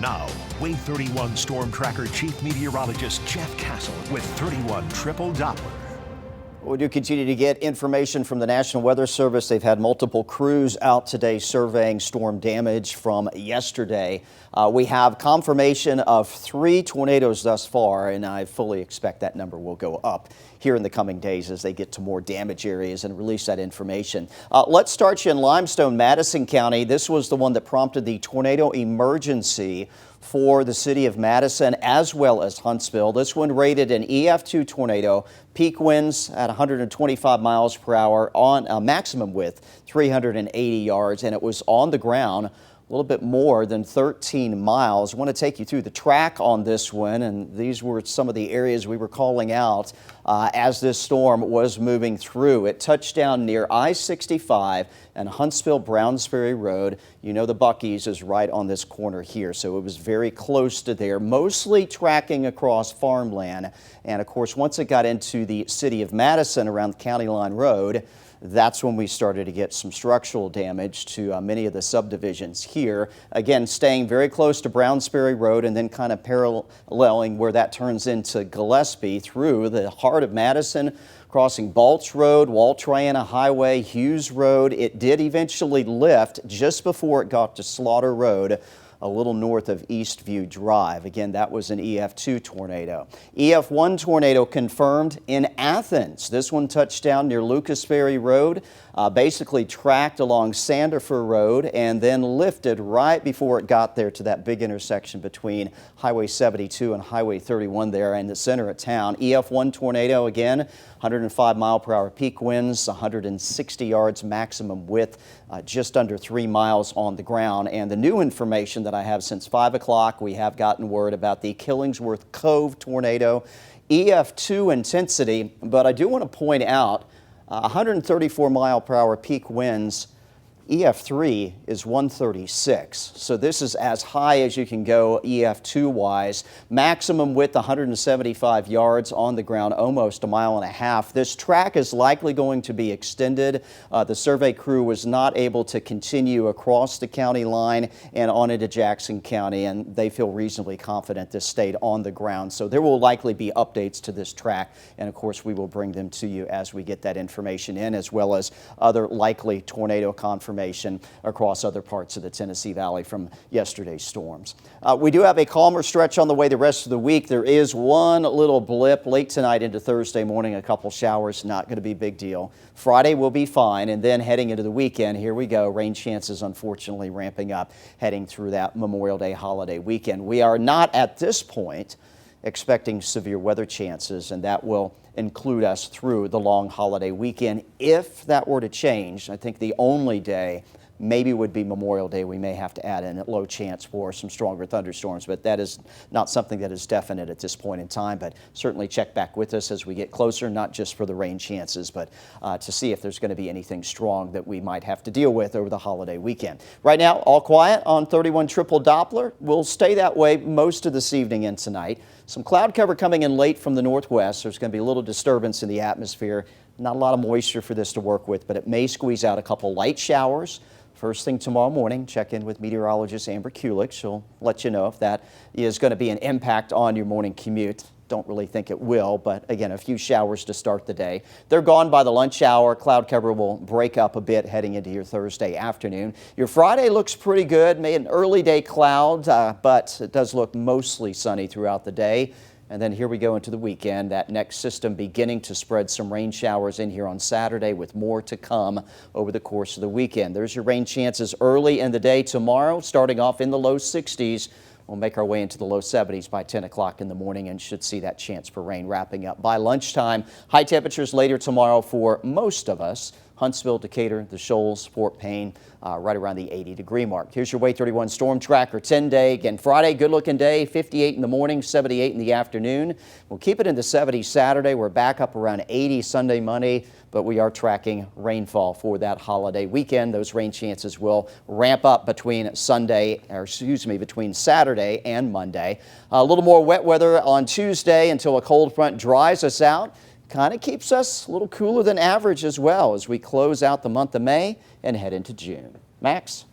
Now, Wave 31 Storm Tracker Chief Meteorologist Jeff Castle with 31 Triple Doppler. We do continue to get information from the National Weather Service. They've had multiple crews out today surveying storm damage from yesterday. We have confirmation of 3 tornadoes thus far, and I fully expect that number will go up here in the coming days as they get to more damage areas and release that information. Let's start you in Limestone, Madison County. This was the one that prompted the tornado emergency for the city of Madison as well as Huntsville. This one rated an EF2 tornado, peak winds at 125 miles per hour on a maximum width 380 yards, and it was on the ground a little bit more than 13 miles. I want to take you through the track on this one, and these were some of the areas we were calling out as this storm was moving through. It touched down near I-65 and Huntsville-Brownsbury Road. You know the Buc-ee's is right on this corner here, so it was very close to there, mostly tracking across farmland. And of course, once it got into the city of Madison around the County Line Road, that's when we started to get some structural damage to many of the subdivisions here. Again, staying very close to Brownsbury Road and then kind of paralleling where that turns into Gillespie through the heart of Madison, crossing Balch Road, Wall Triana Highway, Hughes Road. It did eventually lift just before it got to Slaughter Road, a little north of Eastview Drive. Again, that was an EF2 tornado. EF1 tornado confirmed in Athens. This one touched down near Lucas Ferry Road, basically tracked along Sandifer Road and then lifted right before it got there to that big intersection between Highway 72 and Highway 31 there in the center of town. EF1 tornado again, 105 mile per hour peak winds, 160 yards maximum width, just under 3 miles on the ground. And the new information that I have since 5 o'clock, we have gotten word about the Killingsworth Cove tornado, EF2 intensity, but I do want to point out 134 mile per hour peak winds. EF3 is 136, so this is as high as you can go EF2 wise. Maximum width 175 yards on the ground, almost a mile and a half. This track is likely going to be extended. The survey crew was not able to continue across the county line and on into Jackson County, and they feel reasonably confident this stayed on the ground. So there will likely be updates to this track, and of course we will bring them to you as we get that information in, as well as other likely tornado confirmation across other parts of the Tennessee Valley from yesterday's storms. We do have a calmer stretch on the way the rest of the week. There is one little blip late tonight into Thursday morning, a couple showers, not going to be a big deal. Friday will be fine, and then heading into the weekend, here we go. Rain chances unfortunately ramping up heading through that Memorial Day holiday weekend. We are not at this point expecting severe weather chances, and that will include us through the long holiday weekend. If that were to change, I think the only day maybe would be Memorial Day. We may have to add in a low chance for some stronger thunderstorms, but that is not something that is definite at this point in time. But certainly check back with us as we get closer, not just for the rain chances, but to see if there's going to be anything strong that we might have to deal with over the holiday weekend. Right now, all quiet on 31 Triple Doppler. We'll stay that way most of this evening and tonight. Some cloud cover coming in late from the northwest. There's going to be a little disturbance in the atmosphere. Not a lot of moisture for this to work with, but it may squeeze out a couple light showers. First thing tomorrow morning, check in with meteorologist Amber Kulik. She'll let you know if that is going to be an impact on your morning commute. Don't really think it will, but again, a few showers to start the day. They're gone by the lunch hour. Cloud cover will break up a bit heading into your Thursday afternoon. Your Friday looks pretty good. Maybe an early day cloud, but it does look mostly sunny throughout the day. And then here we go into the weekend. That next system beginning to spread some rain showers in here on Saturday, with more to come over the course of the weekend. There's your rain chances early in the day tomorrow, starting off in the low 60s. We'll make our way into the low 70s by 10 o'clock in the morning and should see that chance for rain wrapping up by lunchtime. High temperatures later tomorrow for most of us. Huntsville, Decatur, the Shoals, Fort Payne, right around the 80-degree mark. Here's your Wave 31 Storm Tracker 10-day. Again, Friday, good-looking day, 58 in the morning, 78 in the afternoon. We'll keep it in the 70s Saturday. We're back up around 80 Sunday, Monday, but we are tracking rainfall for that holiday weekend. Those rain chances will ramp up between Saturday and Monday. A little more wet weather on Tuesday until a cold front dries us out. Kind of keeps us a little cooler than average as well as we close out the month of May and head into June. Max?